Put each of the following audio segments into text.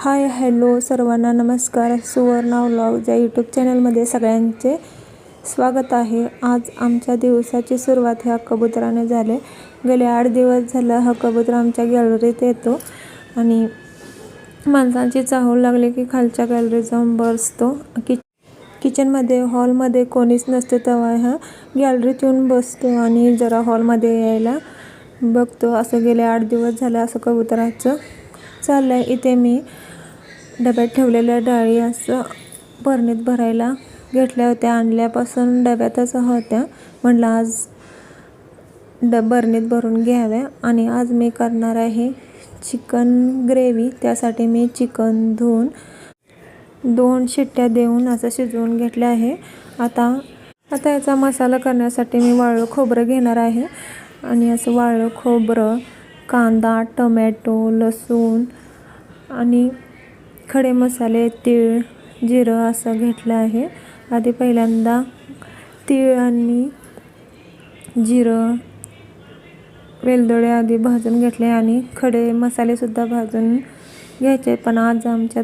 Hi hello सर्वांना नमस्कार. Suvarna vlogs या यूट्यूब चॅनलमध्ये सगळ्यांचे स्वागत आहे. आज आमच्या दिवसाची सुरुवात ह्या कबुतराने झाले. गेले 8 दिवस झाला हा कबूतर आमच्या गॅलरीत येतो आणि माणसांची चाहूल लागली की खालच्या गॅलरीत जाऊन बसतो. किचनमध्ये हॉलमध्ये कोणीच नसते तेव्हा हा गॅलरीत येऊन बसतो आणि जरा हॉलमध्ये यायला बघतो. असं गेले 8 दिवस झाले असं कबुतराचं चाललंय. इथे मी डब्यात ठेवलेल्या डाळी असं बरणीत भरायला घेतल्या होत्या. आणल्यापासून डब्यातच होत्या. म्हटलं आज बरणीत भरून घ्याव्या. आणि आज मी करणार आहे चिकन ग्रेव्ही. त्यासाठी मी चिकन धुवून 2 शिट्ट्या देऊन असं शिजवून घेतलं आहे. आता याचा मसाला करण्यासाठी मी वाळलं खोबरं घेणार आहे. आणि असं वाळलं खोबरं, कांदा, टोमॅटो, लसूण आणि खडे मसाले, तीळ, जिरं असं घेतलं आहे. आधी पहिल्यांदा तीळ आणि जिरं, वेलदोडे आधी भाजून घेतले आणि खडे मसालेसुद्धा भाजून घ्यायचे. पण आज आमच्यात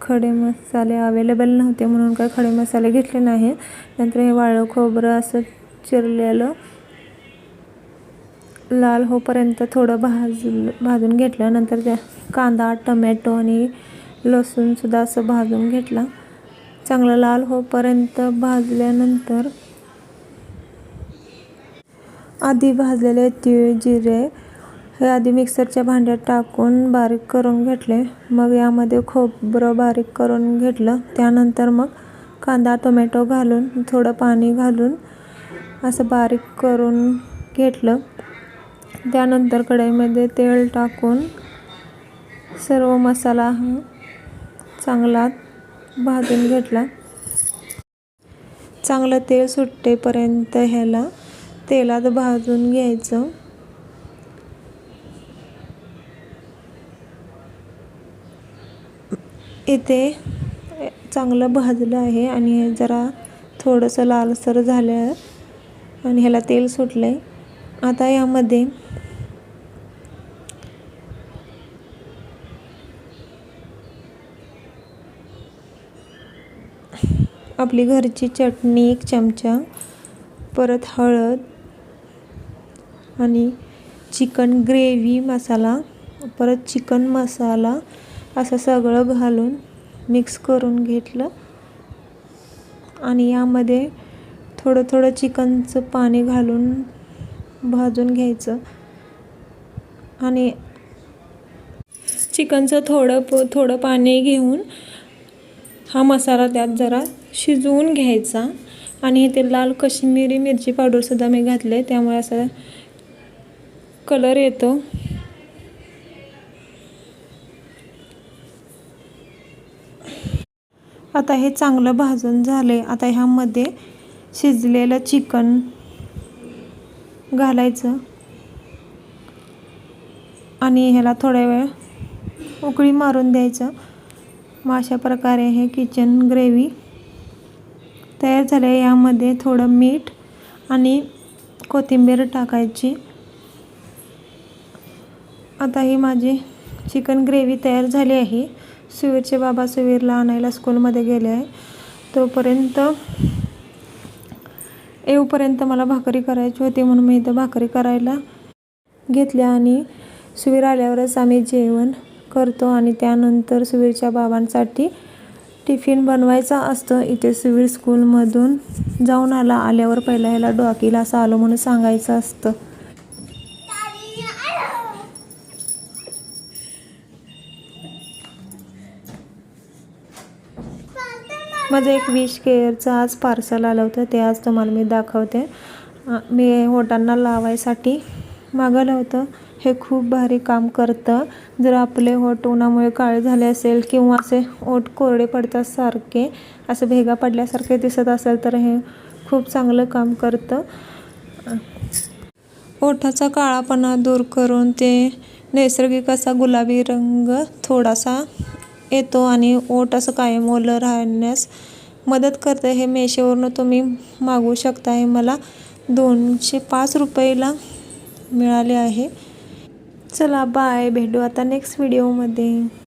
खडे मसाले अवेलेबल नव्हते म्हणून काही खडे मसाले घेतले नाही. नंतर हे वाळलं खोबरं असं चिरलेलं लाल होईपर्यंत थोडं भाजून घेतलं. नंतर त्या कांदा, टोमॅटो आणि लसूणसुद्धा असं भाजून घेतला. चांगलं लाल होईपर्यंत भाजल्यानंतर आधी भाजलेले तीळ, जिरे हे आधी मिक्सरच्या भांड्यात टाकून बारीक करून घेतले. मग यामध्ये खोबरं बारीक करून घेतलं. त्यानंतर मग कांदा, टोमॅटो घालून थोडं पाणी घालून असं बारीक करून घेतलं. त्यानंतर कढईमध्ये तेल टाकून सर्व मसाला हा चांगला भाजून घेतला. चांगलं तेल सुटेपर्यंत ह्याला तेलात भाजून घ्यायचं. इथे चांगलं भाजलं आहे आणि हे जरा थोडंसं लालसर झालं आणि ह्याला तेल सुटलंय. आता यामध्ये आपली घरची चटणी 1 चमचा, परत हळद आणि चिकन ग्रेव्ही मसाला, परत चिकन मसाला असं सगळं घालून मिक्स करून घेतलं. आणि यामध्ये थोडं चिकनचं पाणी घालून भाजून घ्यायचं. आणि चिकनचं थोडं पाणी घेऊन हा मसाला त्यात जरा शिजवून घ्यायचा. आणि इथे लाल काश्मीरी मिरची पावडरसुद्धा मी घातले, त्यामुळे असा कलर येतो. आता हे चांगलं भाजून झाले. आता ह्यामध्ये शिजलेलं चिकन घालायचं आणि ह्याला थोड्या वेळ उकळी मारून द्यायचं. मग अशा प्रकारे हे चिकन ग्रेव्ही तयार झाले. यामध्ये थोडं मीठ आणि कोथिंबीर टाकायची. आता ही माझी चिकन ग्रेव्ही तयार झाली आहे. सुवीरचे बाबा सुवीरला आणायला स्कूलमध्ये गेले आहे. तोपर्यंत येऊपर्यंत मला भाकरी करायची होती म्हणून मी इथं भाकरी करायला घेतल्या. आणि सुवीर आल्यावरच आम्ही जेवण करतो आणि त्यानंतर सुवीरच्या बाबांसाठी टिफिन बनवायचा असतो. इथे सुवीर स्कूलमधून जाऊन आल्यावर पहिला ह्याला डॉकीला असं आलो म्हणून सांगायचं असतं. माझं एक विश केअरचं आज पार्सल आलं होतं, ते आज तुम्हाला मी दाखवते. मी ओठांना लावायसाठी मागवलं होतं. हे खूप भारी काम करतं. जर आपले ओठ उन्हामुळे काळे झाले असेल किंवा असे ओठ कोरडे पडतात सारखे, असं भेगा पडल्यासारखे दिसत असेल तर हे खूप चांगलं काम करतं. ओठाचा काळापणा दूर करून ते नैसर्गिक असा गुलाबी रंग थोडासा येतो आणि ओठ असं कायम ओलं राहण्यास मदत करतं. हे मेशोवरून तुम्ही मागवू शकता. हे मला 205 रुपयाला मिळाले आहे. चला बाय, भेटू आता नेक्स्ट व्हिडिओमध्ये.